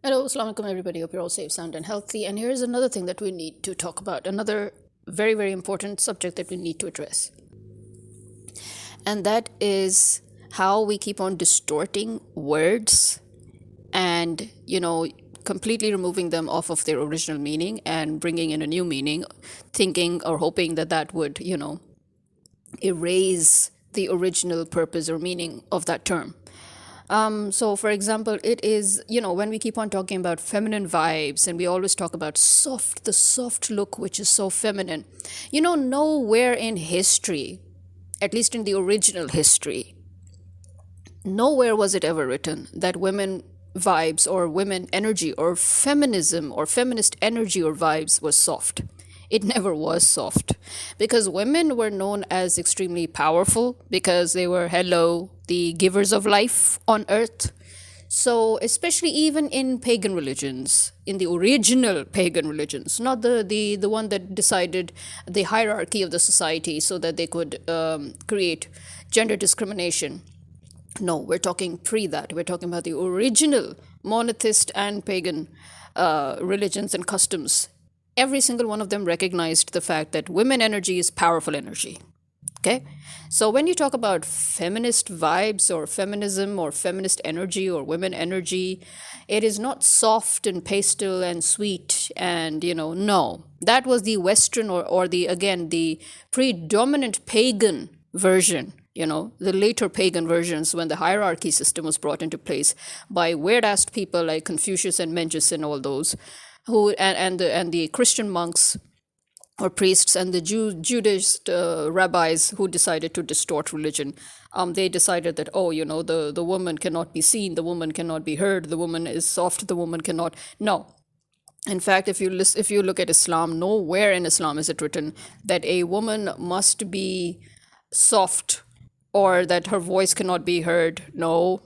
Hello, Assalamu alaikum everybody. Hope you're all safe, sound, and healthy. And here's another thing that we need to talk about, another very, very important subject that we need to address. And that is how we keep on distorting words and, completely removing them off of their original meaning and bringing in a new meaning, thinking or hoping that that would, erase the original purpose or meaning of that term. So, for example, it is, when we keep on talking about feminine vibes and we always talk about the soft look, which is so feminine, nowhere in history, at least in the original history, nowhere was it ever written that women vibes or women energy or feminism or feminist energy or vibes was soft. It never was soft because women were known as extremely powerful because they were, the givers of life on earth. So, especially even in pagan religions, in the original pagan religions, not the one that decided the hierarchy of the society so that they could create gender discrimination. No, we're talking pre that. We're talking about the original monotheist and pagan religions and customs. Every single one of them recognized the fact that women energy is powerful energy. Okay? So when you talk about feminist vibes or feminism or feminist energy or women energy, it is not soft and pastel and sweet and, no. That was the Western or the predominant pagan version, the later pagan versions when the hierarchy system was brought into place by weird-ass people like Confucius and Mencius and all those who and the Christian monks or priests and the Judaist rabbis who decided to distort religion. They decided that, the woman cannot be seen, the woman cannot be heard, the woman is soft, the woman cannot. No. In fact, if you look at Islam, nowhere in Islam is it written that a woman must be soft or that her voice cannot be heard. No.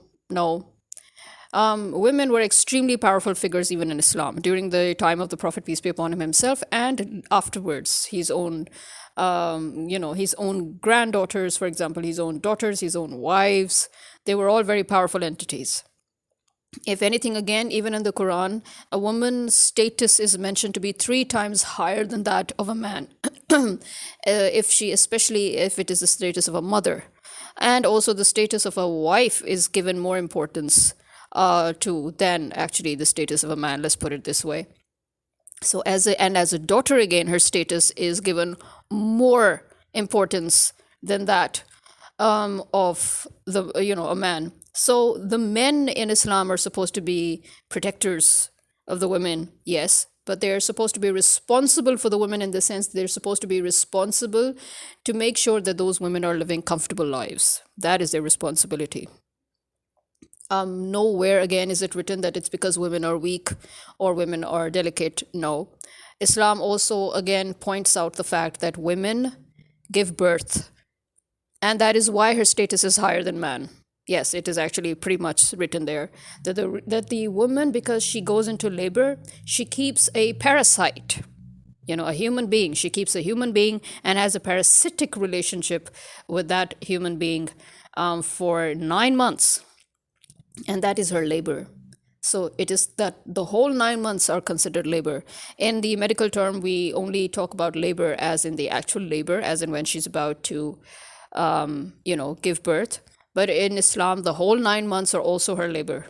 Women were extremely powerful figures even in Islam during the time of the Prophet, peace be upon him, himself, and afterwards. His own granddaughters, for example, his own daughters, his own wives, they were all very powerful entities. If anything, again, even in the Quran, a woman's status is mentioned to be 3 times higher than that of a man, especially if it is the status of a mother. And also the status of a wife is given more importance to than actually the status of a man, let's put it this way. So as a daughter, again, her status is given more importance than that of a man. So the men in Islam are supposed to be protectors of the women, yes, but they're supposed to be responsible for the women in the sense they're supposed to be responsible to make sure that those women are living comfortable lives. That is their responsibility. Nowhere again is it written that it's because women are weak or women are delicate. No. Islam also again points out the fact that women give birth, and that is why her status is higher than man. Yes, it is actually pretty much written there that the woman, because she goes into labor, she keeps a parasite, a human being. She keeps a human being and has a parasitic relationship with that human being for 9 months. And that is her labor. So it is that the whole 9 months are considered labor. In the medical term, we only talk about labor as in the actual labor, as in when she's about to, give birth. But in Islam, the whole 9 months are also her labor.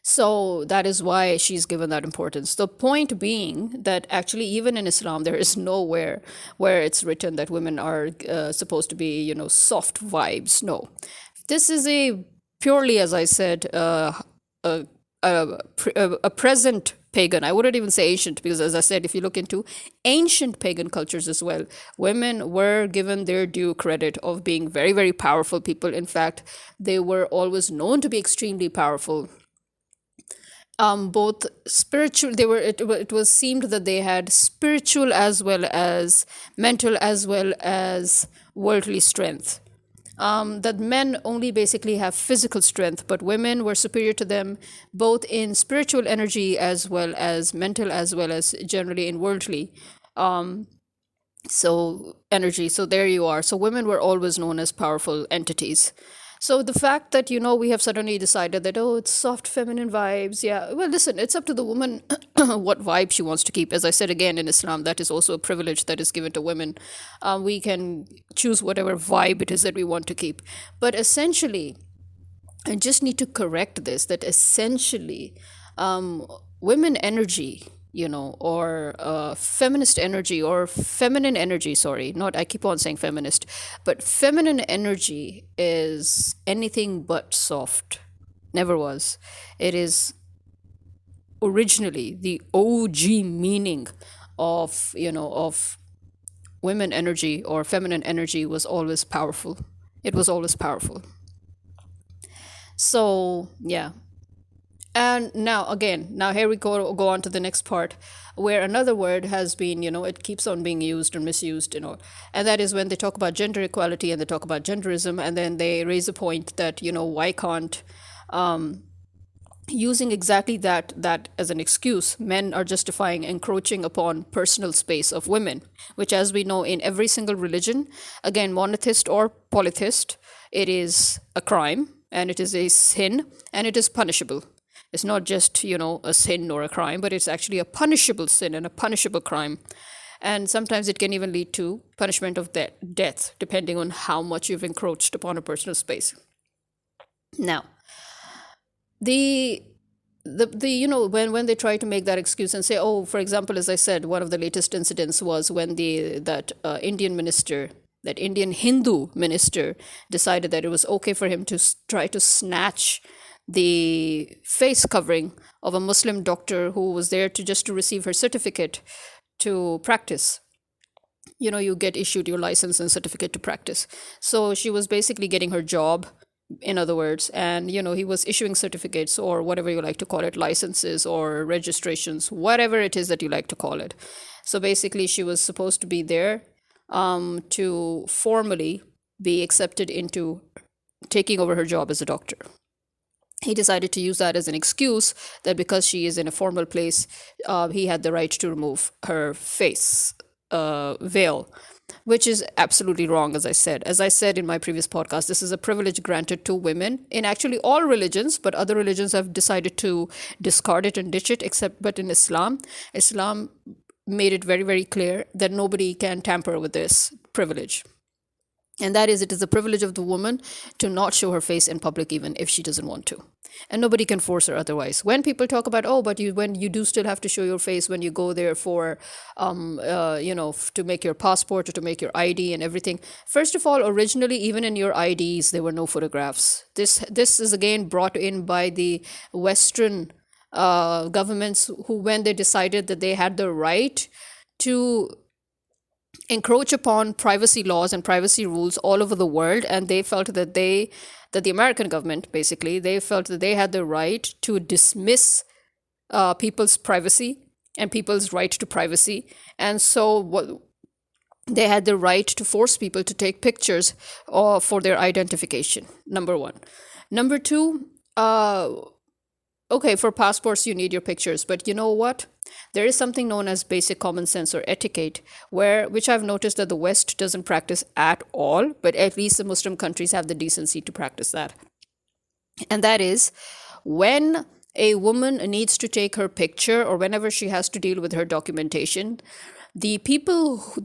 So that is why she's given that importance. The point being that actually even in Islam, there is nowhere where it's written that women are supposed to be, soft vibes. No. This is purely, as I said, a present pagan. I wouldn't even say ancient because, as I said, if you look into ancient pagan cultures as well, women were given their due credit of being very, very powerful people. In fact, they were always known to be extremely powerful. Both spiritual, it was seemed that they had spiritual as well as mental as well as worldly strength. That men only basically have physical strength, but women were superior to them both in spiritual energy as well as mental as well as generally in worldly energy. So there you are. So women were always known as powerful entities. So the fact that, we have suddenly decided that, oh, it's soft feminine vibes. Yeah. Well, listen, it's up to the woman what vibe she wants to keep. As I said again, in Islam, that is also a privilege that is given to women. We can choose whatever vibe it is that we want to keep. But essentially, I just need to correct this, that essentially, women energy, or feminist energy or feminine energy, sorry, not, I keep on saying feminist, but feminine energy is anything but soft. Never was. It is originally the OG meaning of women energy or feminine energy was always powerful. It was always powerful. So, yeah. And now again, now here we go on to the next part, where another word has been, it keeps on being used or misused, and that is when they talk about gender equality and they talk about genderism, and then they raise a point that, why can't, using exactly that as an excuse, men are justifying encroaching upon personal space of women, which, as we know, in every single religion, again, monotheist or polytheist, it is a crime and it is a sin and it is punishable. It's not just, a sin or a crime, but it's actually a punishable sin and a punishable crime. And sometimes it can even lead to punishment of death, depending on how much you've encroached upon a personal space. Now, the when they try to make that excuse and say, oh, for example, as I said, one of the latest incidents was when that Indian minister, that Indian Hindu minister, decided that it was okay for him to try to snatch the face covering of a Muslim doctor who was there to receive her certificate to practice. You get issued your license and certificate to practice. So she was basically getting her job, in other words, and he was issuing certificates, or whatever you like to call it, licenses or registrations, whatever it is that you like to call it. So basically she was supposed to be there to formally be accepted into taking over her job as a doctor. He decided to use that as an excuse that because she is in a formal place, he had the right to remove her face veil, which is absolutely wrong, as I said. As I said in my previous podcast, this is a privilege granted to women in actually all religions, but other religions have decided to discard it and ditch it, but in Islam made it very, very clear that nobody can tamper with this privilege. And that is, it is the privilege of the woman to not show her face in public, even if she doesn't want to. And nobody can force her otherwise. When people talk about, oh, but when you do still have to show your face when you go there for, to make your passport or to make your ID and everything. First of all, originally, even in your IDs, there were no photographs. This is again brought in by the Western governments who, when they decided that they had the right to encroach upon privacy laws and privacy rules all over the world, and they felt that the American government, basically, they felt that they had the right to dismiss people's privacy and people's right to privacy. And so they had the right to force people to take pictures for their identification, number one. Number two, okay, for passports, you need your pictures, but you know what? There is something known as basic common sense or etiquette, which I've noticed that the West doesn't practice at all, but at least the Muslim countries have the decency to practice that. And that is, when a woman needs to take her picture or whenever she has to deal with her documentation, the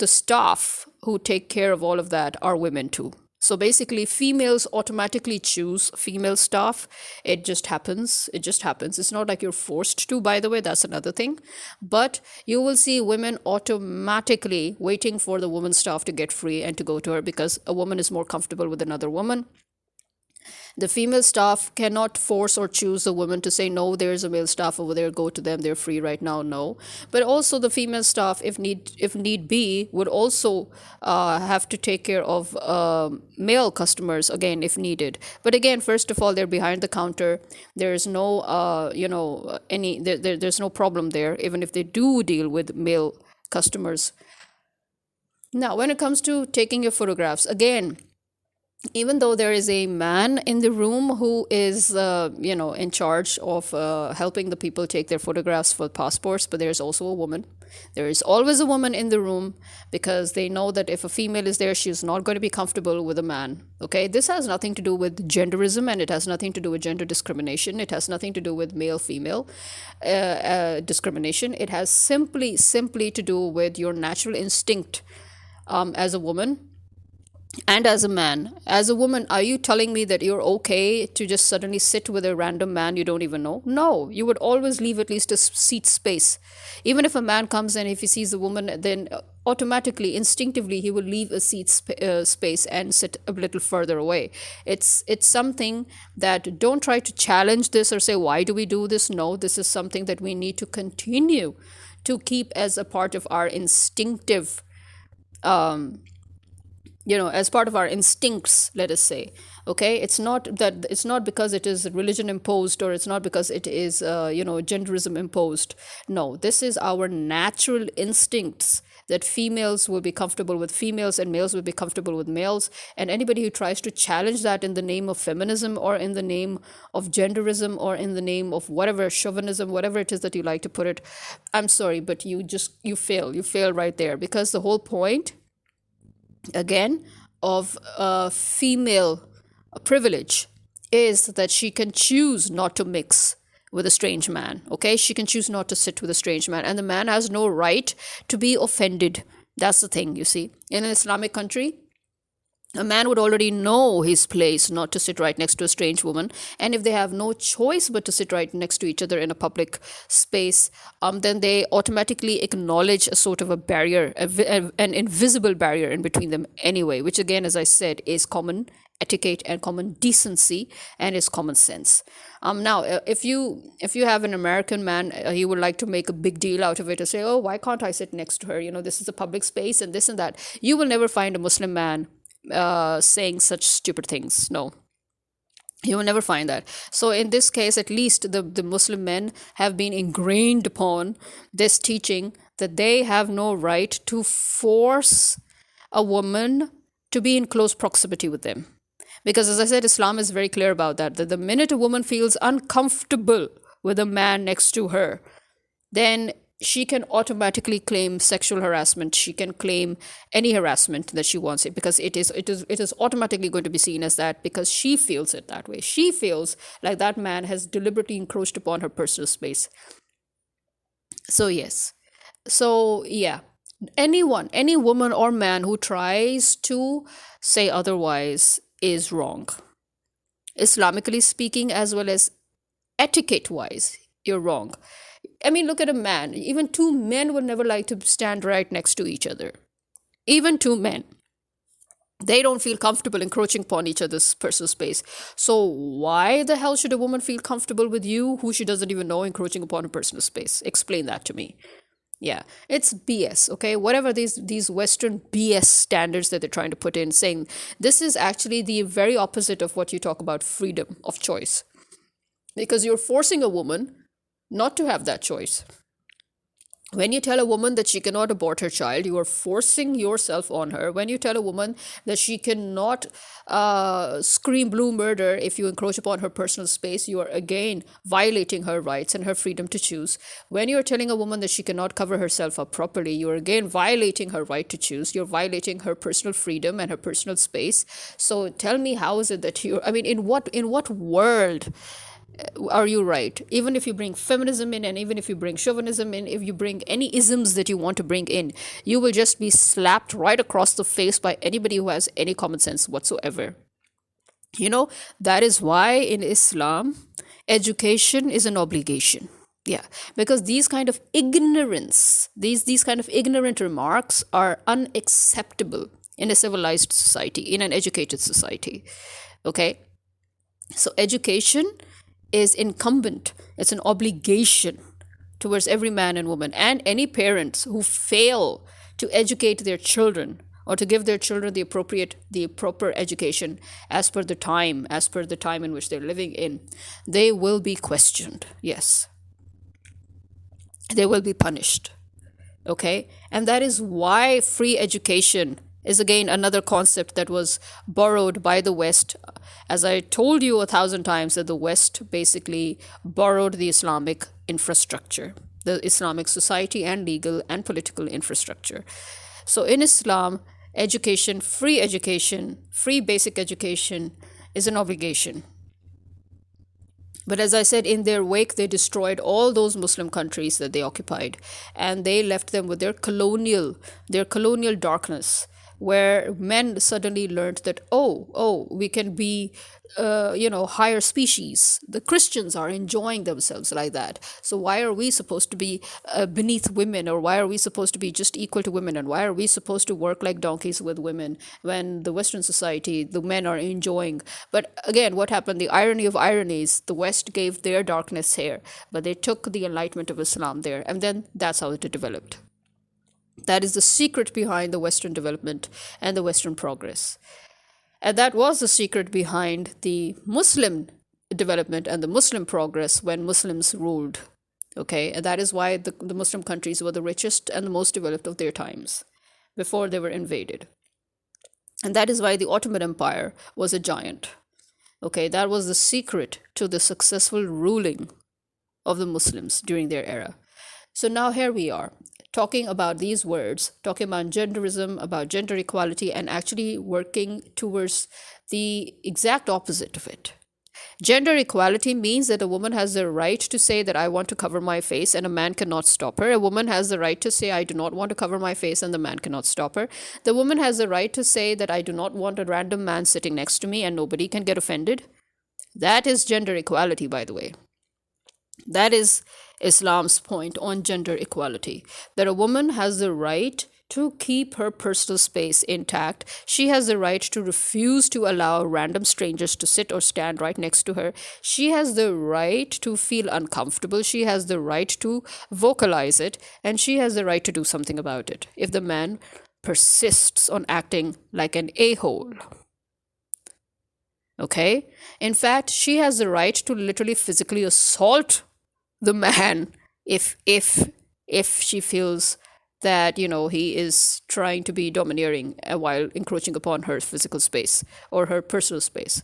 staff who take care of all of that are women too. So basically, females automatically choose female staff. It just happens. It's not like you're forced to, by the way, that's another thing. But you will see women automatically waiting for the woman staff to get free and to go to her because a woman is more comfortable with another woman. The female staff cannot force or choose a woman to say, no, there's a male staff over there, go to them, they're free right now, no. But also the female staff, if need be, would also have to take care of male customers, again, if needed. But again, first of all, they're behind the counter. There's no, there's no problem there, even if they do deal with male customers. Now, when it comes to taking your photographs, again, even though there is a man in the room who is in charge of helping the people take their photographs for passports, but there's also a woman. There is always a woman in the room, because they know that if a female is there, she's not going to be comfortable with a man. Okay, this has nothing to do with genderism, and it has nothing to do with gender discrimination. It has nothing to do with male female discrimination. It has simply to do with your natural instinct as a woman and as a man. As a woman, are you telling me that you're okay to just suddenly sit with a random man you don't even know? No, you would always leave at least a seat space. Even if a man comes and if he sees a woman, then automatically, instinctively, he will leave a space and sit a little further away. It's something that, don't try to challenge this or say, why do we do this? No, this is something that we need to continue to keep as a part of our instinctive as part of our instincts, let us say. Okay, it's not because it is religion imposed, or it's not because it is genderism imposed. No, this is our natural instincts, that females will be comfortable with females and males will be comfortable with males. And anybody who tries to challenge that in the name of feminism, or in the name of genderism, or in the name of whatever, chauvinism, whatever it is that you like to put it, I'm sorry, but you fail right there. Because the whole point, again, of female privilege is that she can choose not to mix with a strange man. Okay, she can choose not to sit with a strange man, and the man has no right to be offended. That's the thing, you see. In an Islamic country, a man would already know his place not to sit right next to a strange woman. And if they have no choice but to sit right next to each other in a public space, then they automatically acknowledge a sort of a barrier, an invisible barrier in between them anyway, which again, as I said, is common etiquette and common decency, and is common sense. Now, if you have an American man, he would like to make a big deal out of it, to say, oh, why can't I sit next to her? This is a public space and this and that. You will never find a Muslim man saying such stupid things. No, you will never find that. So in this case, at least the Muslim men have been ingrained upon this teaching that they have no right to force a woman to be in close proximity with them. Because, as I said, Islam is very clear about that the minute a woman feels uncomfortable with a man next to her, then she can automatically claim sexual harassment. She can claim any harassment that she wants it, because it is automatically going to be seen as that, because she feels it that way. She feels like that man has deliberately encroached upon her personal space. So yes. So yeah, any woman or man who tries to say otherwise is wrong. Islamically speaking, as well as etiquette wise, you're wrong. I mean, look at a man. Even two men would never like to stand right next to each other. Even two men. They don't feel comfortable encroaching upon each other's personal space. So why the hell should a woman feel comfortable with you, who she doesn't even know, encroaching upon her personal space? Explain that to me. Yeah, it's BS, okay? Whatever these Western BS standards that they're trying to put in, saying this is actually the very opposite of what you talk about freedom of choice. Because you're forcing a woman not to have that choice. When you tell a woman that she cannot abort her child, you are forcing yourself on her. When you tell a woman that she cannot scream blue murder if you encroach upon her personal space, you are again violating her rights and her freedom to choose. When you're telling a woman that she cannot cover herself up properly, you're again violating her right to choose. You're violating her personal freedom and her personal space. So tell me, how is it that in what world are you right? Even if you bring feminism in, and even if you bring chauvinism in, if you bring any isms that you want to bring in, you will just be slapped right across the face by anybody who has any common sense whatsoever. That is why in Islam, education is an obligation. Yeah, because these kind of ignorance, these kind of ignorant remarks are unacceptable in a civilized society, in an educated society. Okay, so education is incumbent. It's an obligation towards every man and woman, and any parents who fail to educate their children, or to give their children the proper education as per the time in which they're living in, they will be questioned. Yes, they will be punished. Okay, and that is why free education is again another concept that was borrowed by the West. As I told you 1,000 times, that the West basically borrowed the Islamic infrastructure, the Islamic society and legal and political infrastructure. So in Islam, education, free basic education is an obligation. But as I said, in their wake, they destroyed all those Muslim countries that they occupied, and they left them with their colonial darkness, where men suddenly learned that, we can be, higher species. The Christians are enjoying themselves like that. So why are we supposed to be beneath women, or why are we supposed to be just equal to women, and why are we supposed to work like donkeys with women when the Western society, the men are enjoying? But again, what happened? The irony of ironies, the West gave their darkness here, but they took the enlightenment of Islam there, and then that's how it developed. That is the secret behind the Western development and the Western progress. And that was the secret behind the Muslim development and the Muslim progress when Muslims ruled. Okay, and that is why the Muslim countries were the richest and the most developed of their times before they were invaded. And that is why the Ottoman Empire was a giant. Okay, that was the secret to the successful ruling of the Muslims during their era. So now here we are, talking about these words, talking about genderism, about gender equality, and actually working towards the exact opposite of it. Gender equality means that a woman has the right to say that I want to cover my face, and a man cannot stop her. A woman has the right to say I do not want to cover my face, and the man cannot stop her. The woman has the right to say that I do not want a random man sitting next to me, and nobody can get offended. That is gender equality, by the way. That is Islam's point on gender equality, that a woman has the right to keep her personal space intact. She has the right to refuse to allow random strangers to sit or stand right next to her. She has the right to feel uncomfortable. She has the right to vocalize it, and she has the right to do something about it if the man persists on acting like an a-hole. Okay? In fact, she has the right to literally physically assault the man if she feels that he is trying to be domineering while encroaching upon her physical space or her personal space.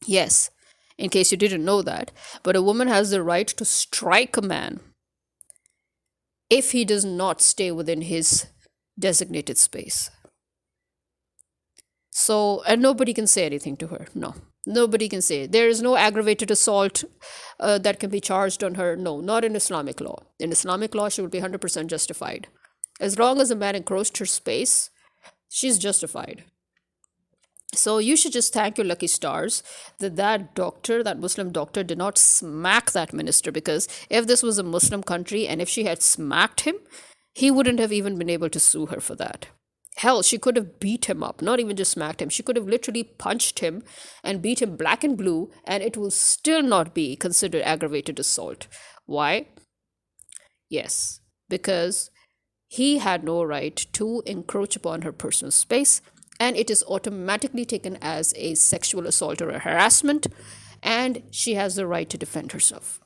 Yes, in case you didn't know that, but a woman has the right to strike a man if he does not stay within his designated space. So, and nobody can say anything to her. No, nobody can say. There is no aggravated assault that can be charged on her. No, not in Islamic law. In Islamic law, she would be 100% justified. As long as a man encroached her space, she's justified. So you should just thank your lucky stars that Muslim doctor did not smack that minister, because if this was a Muslim country and if she had smacked him, he wouldn't have even been able to sue her for that. Hell, she could have beat him up, not even just smacked him. She could have literally punched him and beat him black and blue, and it will still not be considered aggravated assault. Why? Yes, because he had no right to encroach upon her personal space, and it is automatically taken as a sexual assault or a harassment, and she has the right to defend herself.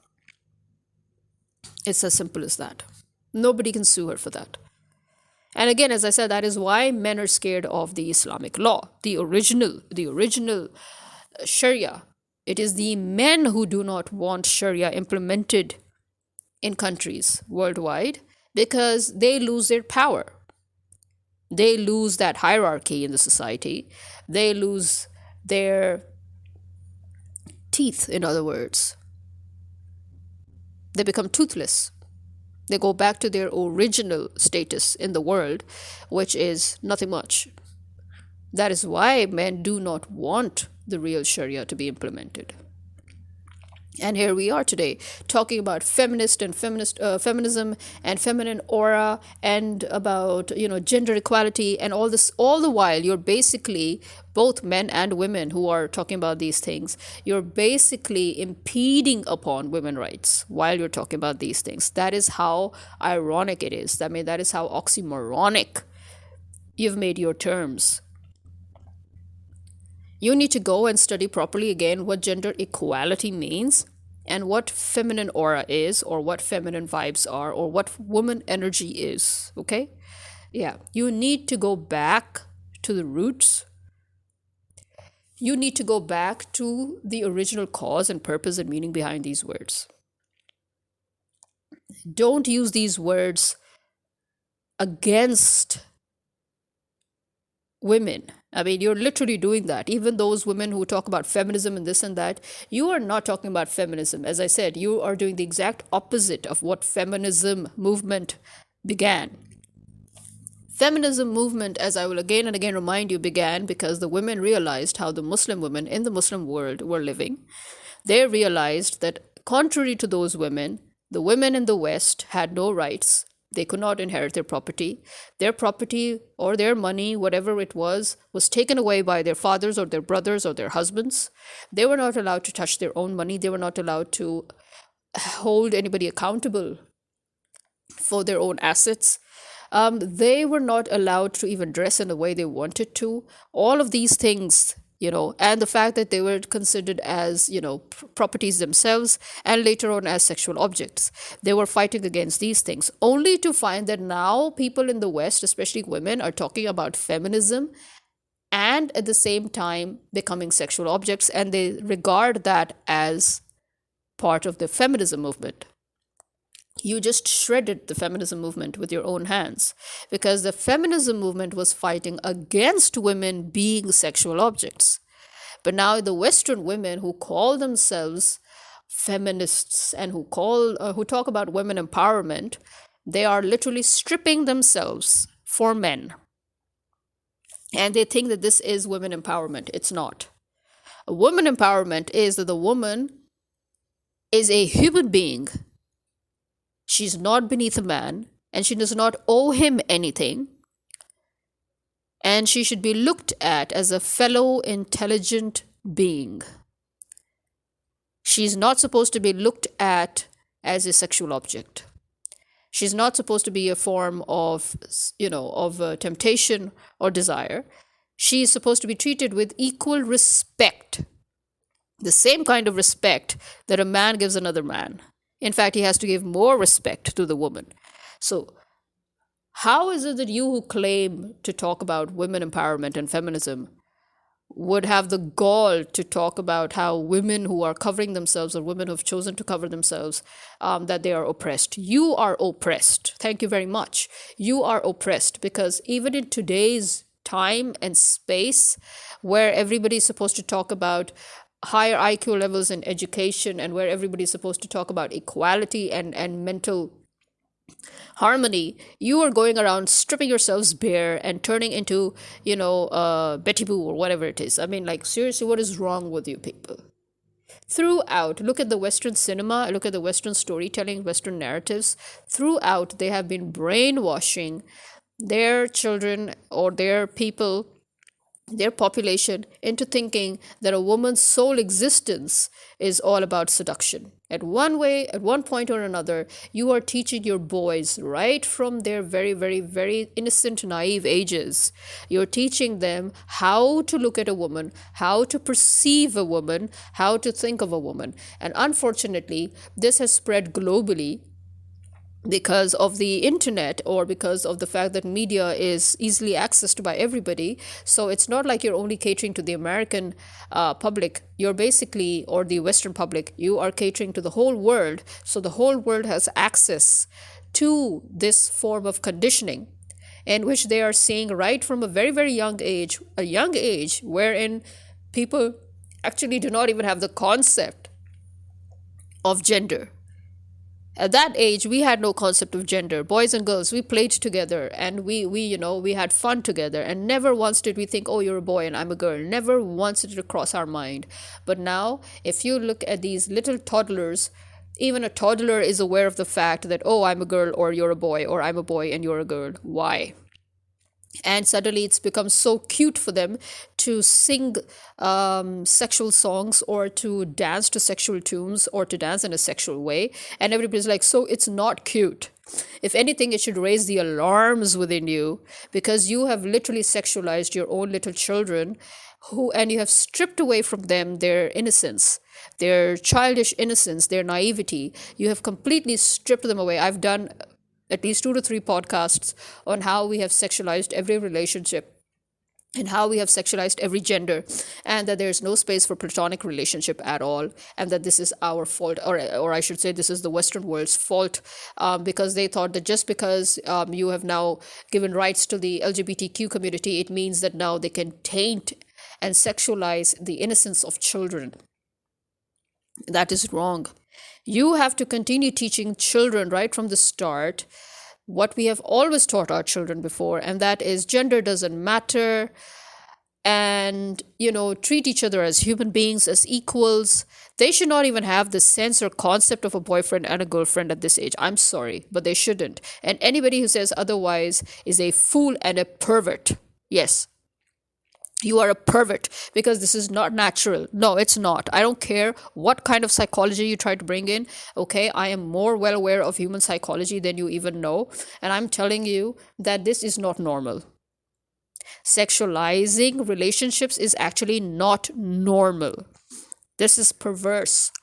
It's as simple as that. Nobody can sue her for that. And again, as I said, that is why men are scared of the Islamic law, the original Sharia. It is the men who do not want Sharia implemented in countries worldwide, because they lose their power. They lose that hierarchy in the society. They lose their teeth, in other words. They become toothless. They go back to their original status in the world, which is nothing much. That is why men do not want the real Sharia to be implemented. And here we are today talking about feminism and feminine aura, and about gender equality and all this. All the while, you're basically, both men and women who are talking about these things, you're basically impeding upon women's rights while you're talking about these things. That is how ironic it is. I mean, that is how oxymoronic you've made your terms. You need to go and study properly again what gender equality means, and what feminine aura is, or what feminine vibes are, or what woman energy is, okay? Yeah, you need to go back to the roots. You need to go back to the original cause and purpose and meaning behind these words. Don't use these words against women. I mean, you're literally doing that. Even those women who talk about feminism and this and that, you are not talking about feminism. As I said, you are doing the exact opposite of what feminism movement began. Feminism movement, as I will again and again remind you, began because the women realized how the Muslim women in the Muslim world were living. They realized that, contrary to those women, the women in the West had no rights. They could not inherit their property. Their property or their money, whatever it was taken away by their fathers or their brothers or their husbands. They were not allowed to touch their own money. They were not allowed to hold anybody accountable for their own assets. They were not allowed to even dress in the way they wanted to. All of these things, and the fact that they were considered as, properties themselves and later on as sexual objects. They were fighting against these things, only to find that now people in the West, especially women, are talking about feminism and at the same time becoming sexual objects, and they regard that as part of the feminism movement. You just shredded the feminism movement with your own hands, because the feminism movement was fighting against women being sexual objects. But now the Western women who call themselves feminists and who talk about women empowerment, they are literally stripping themselves for men. And they think that this is women empowerment. It's not. Women empowerment is that the woman is a human being. She's not beneath a man, and she does not owe him anything. And she should be looked at as a fellow intelligent being. She's not supposed to be looked at as a sexual object. She's not supposed to be a form of, temptation or desire. She is supposed to be treated with equal respect, the same kind of respect that a man gives another man. In fact, he has to give more respect to the woman. So, how is it that you who claim to talk about women empowerment and feminism would have the gall to talk about how women who are covering themselves, or women who have chosen to cover themselves, that they are oppressed? You are oppressed. Thank you very much. You are oppressed, because even in today's time and space, where everybody's supposed to talk about higher IQ levels in education, and where everybody's supposed to talk about equality and mental harmony, you are going around stripping yourselves bare and turning into, Betty Boo or whatever it is. I mean, like, seriously, what is wrong with you people? Throughout, look at the Western cinema, look at the Western storytelling, Western narratives. Throughout, they have been brainwashing their children or their people, their population, into thinking that a woman's sole existence is all about seduction. At one point or another, you are teaching your boys right from their very, very, very innocent, naive ages. You're teaching them how to look at a woman, how to perceive a woman, how to think of a woman. And unfortunately, this has spread globally because of the internet, or because of the fact that media is easily accessed by everybody. So it's not like you're only catering to the American public. You're basically, or the Western public, you are catering to the whole world. So the whole world has access to this form of conditioning, in which they are seeing right from a very, very young age, wherein people actually do not even have the concept of gender. At that age, we had no concept of gender. Boys and girls, we played together, and we had fun together, and never once did we think, oh, you're a boy and I'm a girl. Never once did it cross our mind. But now, if you look at these little toddlers, even a toddler is aware of the fact that, oh, I'm a girl or you're a boy, or I'm a boy and you're a girl. Why? And suddenly it's become so cute for them to sing sexual songs, or to dance to sexual tunes, or to dance in a sexual way. And everybody's like, so it's not cute. If anything, it should raise the alarms within you, because you have literally sexualized your own little children, and you have stripped away from them their innocence, their childish innocence, their naivety. You have completely stripped them away. I've done at least 2 to 3 podcasts on how we have sexualized every relationship and how we have sexualized every gender, and that there's no space for platonic relationship at all, and that this is our fault, or I should say this is the Western world's fault, because they thought that just because you have now given rights to the LGBTQ community, it means that now they can taint and sexualize the innocence of children. That is wrong. You have to continue teaching children right from the start what we have always taught our children before, and that is gender doesn't matter, and treat each other as human beings, as equals. They should not even have the sense or concept of a boyfriend and a girlfriend at this age. I'm sorry, but they shouldn't. And anybody who says otherwise is a fool and a pervert. Yes, you are a pervert, because this is not natural. No, it's not. I don't care what kind of psychology you try to bring in. Okay, I am more well aware of human psychology than you even know, and I'm telling you that this is not normal. Sexualizing relationships is actually not normal. This is perverse.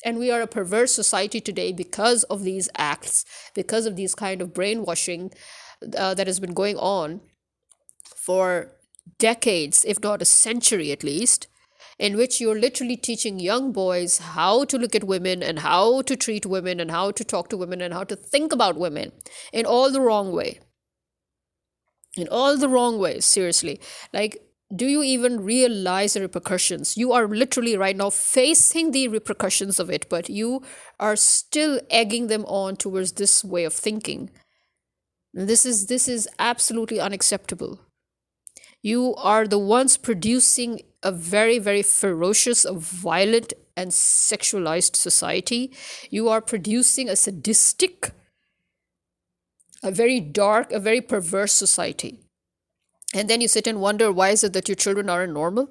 And we are a perverse society today because of these acts, because of these kind of brainwashing that has been going on for decades, if not a century at least, in which you're literally teaching young boys how to look at women and how to treat women and how to talk to women and how to think about women in all the wrong way. In all the wrong ways, seriously. Like, do you even realize the repercussions? You are literally right now facing the repercussions of it, but you are still egging them on towards this way of thinking. This is absolutely unacceptable. You are the ones producing a very, very ferocious, violent, and sexualized society. You are producing a sadistic, a very dark, a very perverse society. And then you sit and wonder, why is it that your children aren't normal?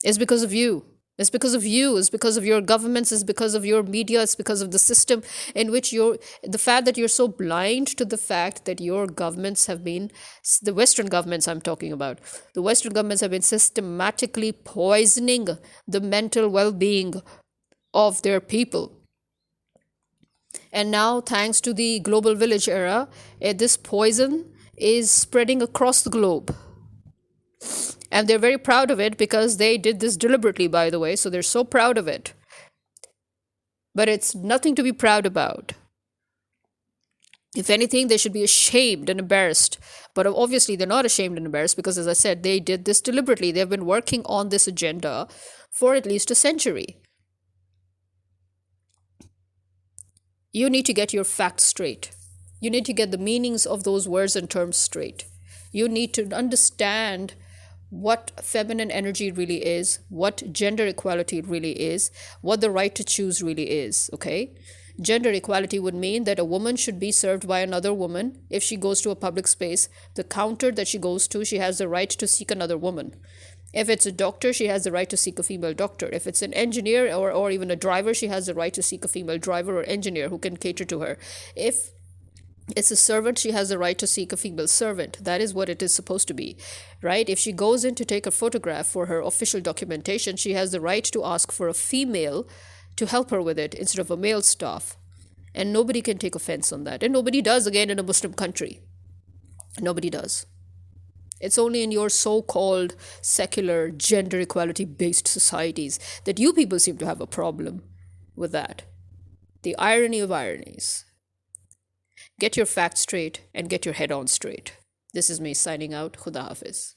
It's because of you. It's because of you. It's because of your governments. It's because of your media. It's because of the system in which the fact that you're so blind to the fact that your governments have been, the Western governments I'm talking about, the Western governments have been systematically poisoning the mental well-being of their people. And now, thanks to the global village era, this poison is spreading across the globe. And they're very proud of it because they did this deliberately, by the way. So they're so proud of it. But it's nothing to be proud about. If anything, they should be ashamed and embarrassed. But obviously, they're not ashamed and embarrassed because, as I said, they did this deliberately. They've been working on this agenda for at least a century. You need to get your facts straight. You need to get the meanings of those words and terms straight. You need to understand what feminine energy really is, what gender equality really is, what the right to choose really is, okay? Gender equality would mean that a woman should be served by another woman. If she goes to a public space, the counter that she goes to, she has the right to seek another woman. If it's a doctor, she has the right to seek a female doctor. If it's an engineer or even a driver, she has the right to seek a female driver or engineer who can cater to her. If it's a servant, she has the right to seek a female servant. That is what it is supposed to be, right? If she goes in to take a photograph for her official documentation, she has the right to ask for a female to help her with it instead of a male staff. And nobody can take offense on that. And nobody does, again, in a Muslim country. Nobody does. It's only in your so-called secular gender equality based societies that you people seem to have a problem with that. The irony of ironies. Get your facts straight and get your head on straight. This is me signing out. Khuda Hafiz.